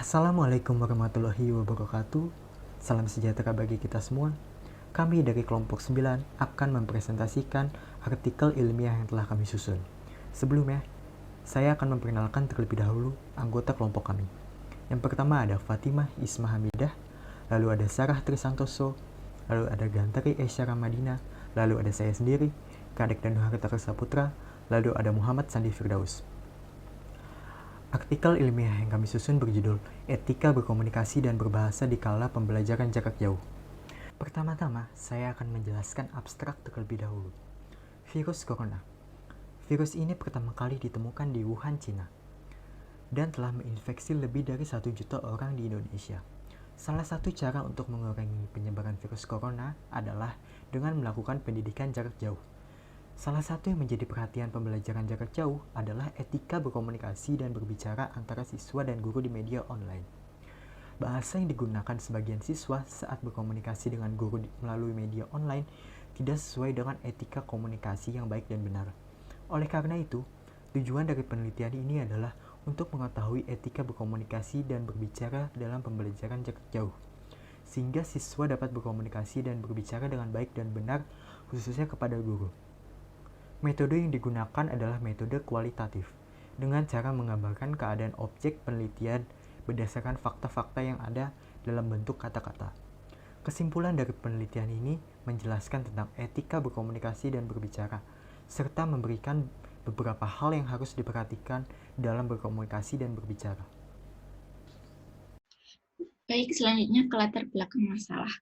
Assalamualaikum warahmatullahi wabarakatuh. Salam sejahtera bagi kita semua. Kami dari kelompok 9 akan mempresentasikan artikel ilmiah yang telah kami susun. Sebelumnya, saya akan memperkenalkan terlebih dahulu anggota kelompok kami. Yang pertama ada Fatimah Isma Hamidah, lalu ada Sarah Trisantoso, lalu ada Gantari Esya Ramadina, lalu ada saya sendiri, Kadek dan Harta Saputra, lalu ada Muhammad Sandi Firdaus. Artikel ilmiah yang kami susun berjudul Etika Berkomunikasi dan Berbahasa di Kala Pembelajaran Jarak Jauh. Pertama-tama, saya akan menjelaskan abstrak terlebih dahulu. Virus Corona. Virus ini pertama kali ditemukan di Wuhan, Cina, dan telah menginfeksi lebih dari 1 juta orang di Indonesia. Salah satu cara untuk mengurangi penyebaran virus corona adalah dengan melakukan pendidikan jarak jauh. Salah satu yang menjadi perhatian pembelajaran jarak jauh adalah etika berkomunikasi dan berbicara antara siswa dan guru di media online. Bahasa yang digunakan sebagian siswa saat berkomunikasi dengan guru melalui media online tidak sesuai dengan etika komunikasi yang baik dan benar. Oleh karena itu, tujuan dari penelitian ini adalah untuk mengetahui etika berkomunikasi dan berbicara dalam pembelajaran jarak jauh, sehingga siswa dapat berkomunikasi dan berbicara dengan baik dan benar, khususnya kepada guru. Metode yang digunakan adalah metode kualitatif, dengan cara menggambarkan keadaan objek penelitian berdasarkan fakta-fakta yang ada dalam bentuk kata-kata. Kesimpulan dari penelitian ini menjelaskan tentang etika berkomunikasi dan berbicara, serta memberikan beberapa hal yang harus diperhatikan dalam berkomunikasi dan berbicara. Baik, selanjutnya ke latar belakang masalah.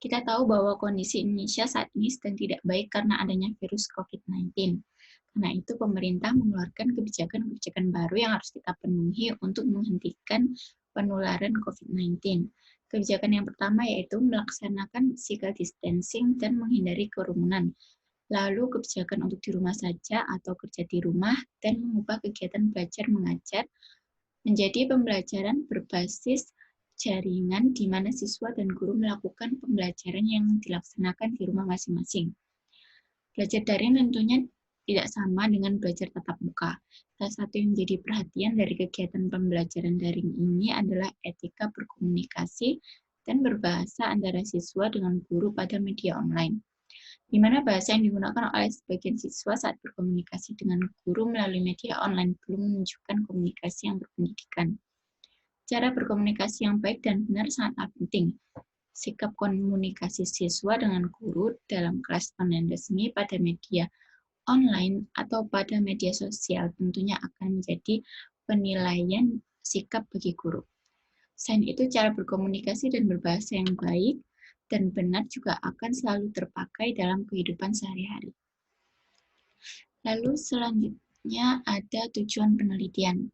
Kita tahu bahwa kondisi Indonesia saat ini sedang tidak baik karena adanya virus COVID-19. Karena itu, pemerintah mengeluarkan kebijakan-kebijakan baru yang harus kita penuhi untuk menghentikan penularan COVID-19. Kebijakan yang pertama yaitu melaksanakan physical distancing dan menghindari kerumunan. Lalu kebijakan untuk di rumah saja atau kerja di rumah dan mengubah kegiatan belajar mengajar menjadi pembelajaran berbasis jaringan di mana siswa dan guru melakukan pembelajaran yang dilaksanakan di rumah masing-masing. Belajar daring tentunya tidak sama dengan belajar tatap muka. Salah satu yang menjadi perhatian dari kegiatan pembelajaran daring ini adalah etika berkomunikasi dan berbahasa antara siswa dengan guru pada media online, di mana bahasa yang digunakan oleh sebagian siswa saat berkomunikasi dengan guru melalui media online belum menunjukkan komunikasi yang berpendidikan. Cara berkomunikasi yang baik dan benar sangatlah penting. Sikap komunikasi siswa dengan guru dalam kelas online resmi pada media online atau pada media sosial tentunya akan menjadi penilaian sikap bagi guru. Selain itu, cara berkomunikasi dan berbahasa yang baik dan benar juga akan selalu terpakai dalam kehidupan sehari-hari. Lalu selanjutnya ada tujuan penelitian.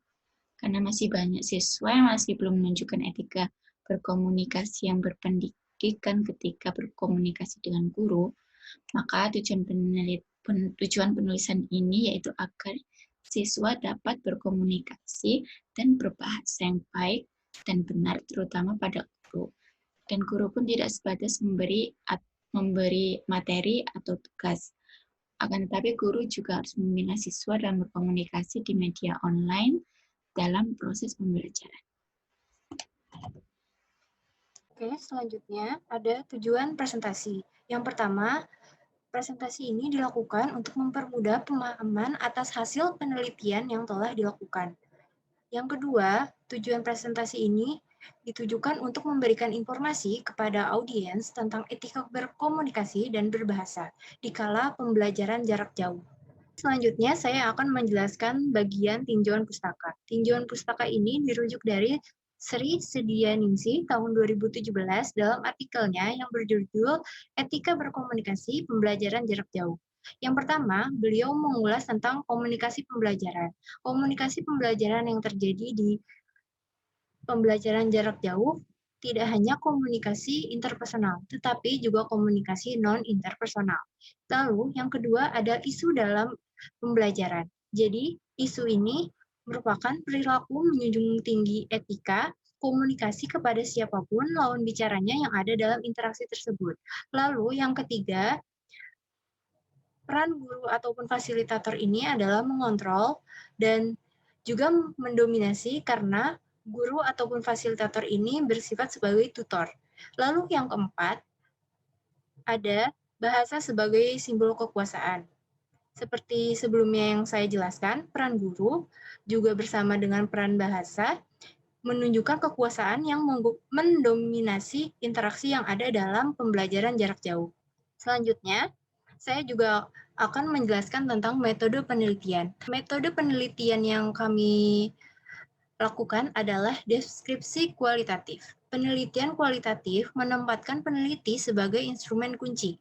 Karena masih banyak siswa yang masih belum menunjukkan etika berkomunikasi yang berpendidikan ketika berkomunikasi dengan guru, maka tujuan penulisan ini yaitu agar siswa dapat berkomunikasi dan berbahasa yang baik dan benar terutama pada guru. Dan guru pun tidak sebatas memberi materi atau tugas. Akan tetapi guru juga harus membina siswa dalam berkomunikasi di media online dalam proses pembelajaran. Oke, selanjutnya ada tujuan presentasi. Yang pertama, presentasi ini dilakukan untuk mempermudah pemahaman atas hasil penelitian yang telah dilakukan. Yang kedua, tujuan presentasi ini ditujukan untuk memberikan informasi kepada audiens tentang etika berkomunikasi dan berbahasa di kala pembelajaran jarak jauh. Selanjutnya, saya akan menjelaskan bagian tinjauan pustaka. Tinjauan pustaka ini dirujuk dari Sri Sedianingsih tahun 2017 dalam artikelnya yang berjudul Etika Berkomunikasi Pembelajaran Jarak Jauh. Yang pertama, beliau mengulas tentang komunikasi pembelajaran. Komunikasi pembelajaran yang terjadi di pembelajaran jarak jauh tidak hanya komunikasi interpersonal, tetapi juga komunikasi non-interpersonal. Lalu, yang kedua ada isu dalam pembelajaran. Jadi, isu ini merupakan perilaku menjunjung tinggi etika, komunikasi kepada siapapun lawan bicaranya yang ada dalam interaksi tersebut. Lalu, yang ketiga, peran guru ataupun fasilitator ini adalah mengontrol dan juga mendominasi karena Guru ataupun fasilitator ini bersifat sebagai tutor. Lalu yang keempat, ada bahasa sebagai simbol kekuasaan. Seperti sebelumnya yang saya jelaskan, peran guru juga bersama dengan peran bahasa menunjukkan kekuasaan yang mendominasi interaksi yang ada dalam pembelajaran jarak jauh. Selanjutnya, saya juga akan menjelaskan tentang metode penelitian. Metode penelitian yang kami lakukan adalah deskripsi kualitatif. Penelitian kualitatif menempatkan peneliti sebagai instrumen kunci.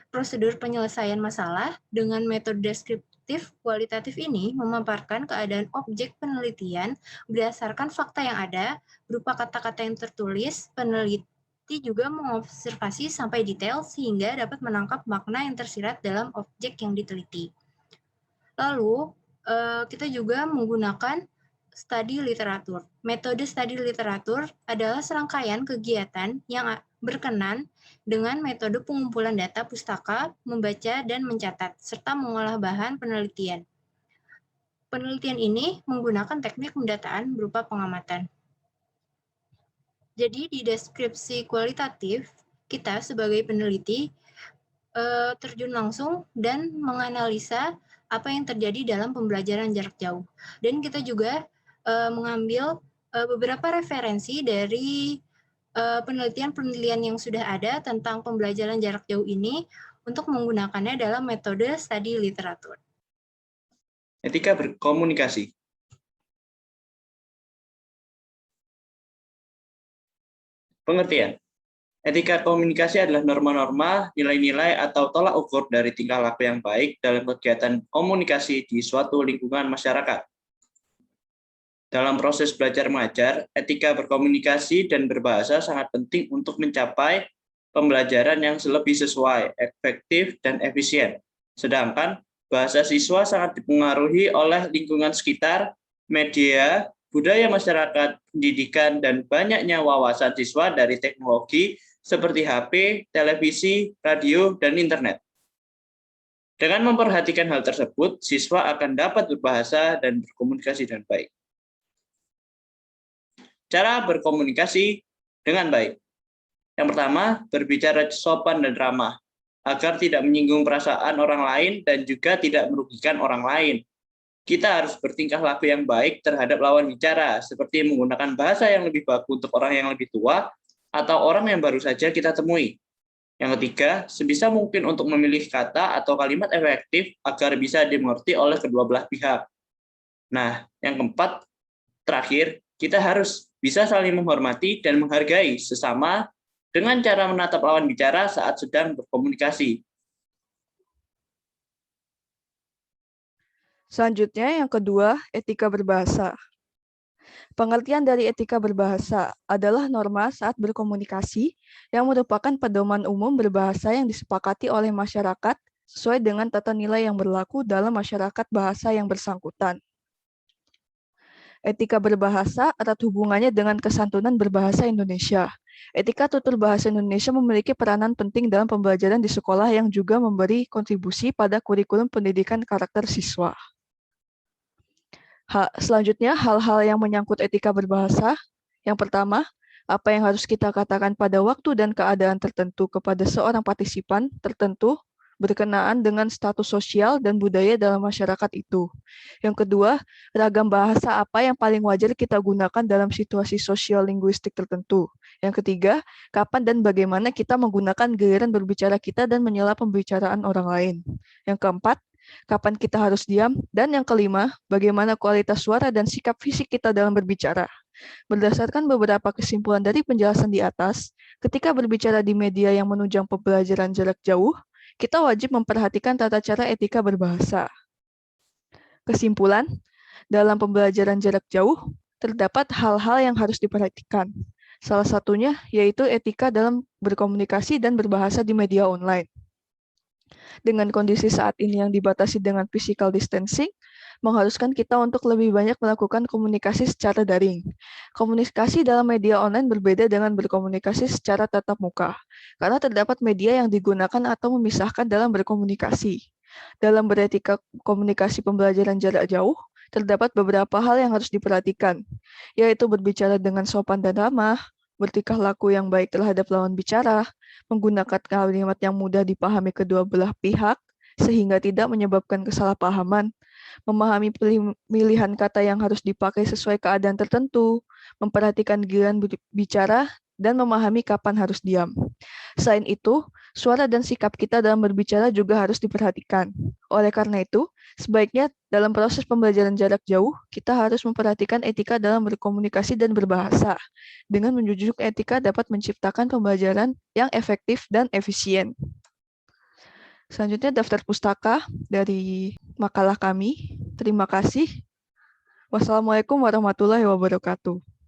Prosedur penyelesaian masalah dengan metode deskriptif kualitatif ini memaparkan keadaan objek penelitian berdasarkan fakta yang ada, berupa kata-kata yang tertulis. Peneliti juga mengobservasi sampai detail sehingga dapat menangkap makna yang tersirat dalam objek yang diteliti. Lalu, kita juga menggunakan studi literatur. Metode studi literatur adalah serangkaian kegiatan yang berkenan dengan metode pengumpulan data pustaka, membaca dan mencatat, serta mengolah bahan penelitian. Penelitian ini menggunakan teknik pendataan berupa pengamatan. Jadi di deskripsi kualitatif, kita sebagai peneliti terjun langsung dan menganalisa apa yang terjadi dalam pembelajaran jarak jauh. Dan kita juga mengambil beberapa referensi dari penelitian-penelitian yang sudah ada tentang pembelajaran jarak jauh ini untuk menggunakannya dalam metode studi literatur. Etika berkomunikasi. Pengertian. Etika komunikasi adalah norma-norma, nilai-nilai, atau tolak ukur dari tingkah laku yang baik dalam kegiatan komunikasi di suatu lingkungan masyarakat. Dalam proses belajar mengajar, etika berkomunikasi dan berbahasa sangat penting untuk mencapai pembelajaran yang lebih sesuai, efektif, dan efisien. Sedangkan bahasa siswa sangat dipengaruhi oleh lingkungan sekitar, media, budaya masyarakat, pendidikan, dan banyaknya wawasan siswa dari teknologi seperti HP, televisi, radio, dan internet. Dengan memperhatikan hal tersebut, siswa akan dapat berbahasa dan berkomunikasi dengan baik. Cara berkomunikasi dengan baik. Yang pertama, berbicara sopan dan ramah, agar tidak menyinggung perasaan orang lain dan juga tidak merugikan orang lain. Kita harus bertingkah laku yang baik terhadap lawan bicara, seperti menggunakan bahasa yang lebih bagus untuk orang yang lebih tua atau orang yang baru saja kita temui. Yang ketiga, sebisa mungkin untuk memilih kata atau kalimat efektif agar bisa dimengerti oleh kedua belah pihak. Nah, yang keempat, terakhir, kita harus bisa saling menghormati dan menghargai sesama dengan cara menatap lawan bicara saat sedang berkomunikasi. Selanjutnya, yang kedua, etika berbahasa. Pengertian dari etika berbahasa adalah norma saat berkomunikasi yang merupakan pedoman umum berbahasa yang disepakati oleh masyarakat sesuai dengan tata nilai yang berlaku dalam masyarakat bahasa yang bersangkutan. Etika berbahasa erat hubungannya dengan kesantunan berbahasa Indonesia. Etika tutur bahasa Indonesia memiliki peranan penting dalam pembelajaran di sekolah yang juga memberi kontribusi pada kurikulum pendidikan karakter siswa. Selanjutnya, hal-hal yang menyangkut etika berbahasa. Yang pertama, apa yang harus kita katakan pada waktu dan keadaan tertentu kepada seorang partisipan tertentu berkenaan dengan status sosial dan budaya dalam masyarakat itu. Yang kedua, ragam bahasa apa yang paling wajar kita gunakan dalam situasi sosial linguistik tertentu. Yang ketiga, kapan dan bagaimana kita menggunakan giliran berbicara kita dan menyela pembicaraan orang lain. Yang keempat, kapan kita harus diam, dan yang kelima, bagaimana kualitas suara dan sikap fisik kita dalam berbicara. Berdasarkan beberapa kesimpulan dari penjelasan di atas, ketika berbicara di media yang menunjang pembelajaran jarak jauh, kita wajib memperhatikan tata cara etika berbahasa. Kesimpulan, dalam pembelajaran jarak jauh, terdapat hal-hal yang harus diperhatikan. Salah satunya yaitu etika dalam berkomunikasi dan berbahasa di media online. Dengan kondisi saat ini yang dibatasi dengan physical distancing, mengharuskan kita untuk lebih banyak melakukan komunikasi secara daring. Komunikasi dalam media online berbeda dengan berkomunikasi secara tatap muka, karena terdapat media yang digunakan atau memisahkan dalam berkomunikasi. Dalam beretika komunikasi pembelajaran jarak jauh, terdapat beberapa hal yang harus diperhatikan, yaitu berbicara dengan sopan dan ramah, bertingkah laku yang baik terhadap lawan bicara, menggunakan kalimat yang mudah dipahami kedua belah pihak, sehingga tidak menyebabkan kesalahpahaman, memahami pilihan kata yang harus dipakai sesuai keadaan tertentu, memperhatikan giliran bicara, dan memahami kapan harus diam. Selain itu, suara dan sikap kita dalam berbicara juga harus diperhatikan. Oleh karena itu, sebaiknya dalam proses pembelajaran jarak jauh, kita harus memperhatikan etika dalam berkomunikasi dan berbahasa. Dengan menjunjung etika dapat menciptakan pembelajaran yang efektif dan efisien. Selanjutnya daftar pustaka dari makalah kami. Terima kasih. Wassalamualaikum warahmatullahi wabarakatuh.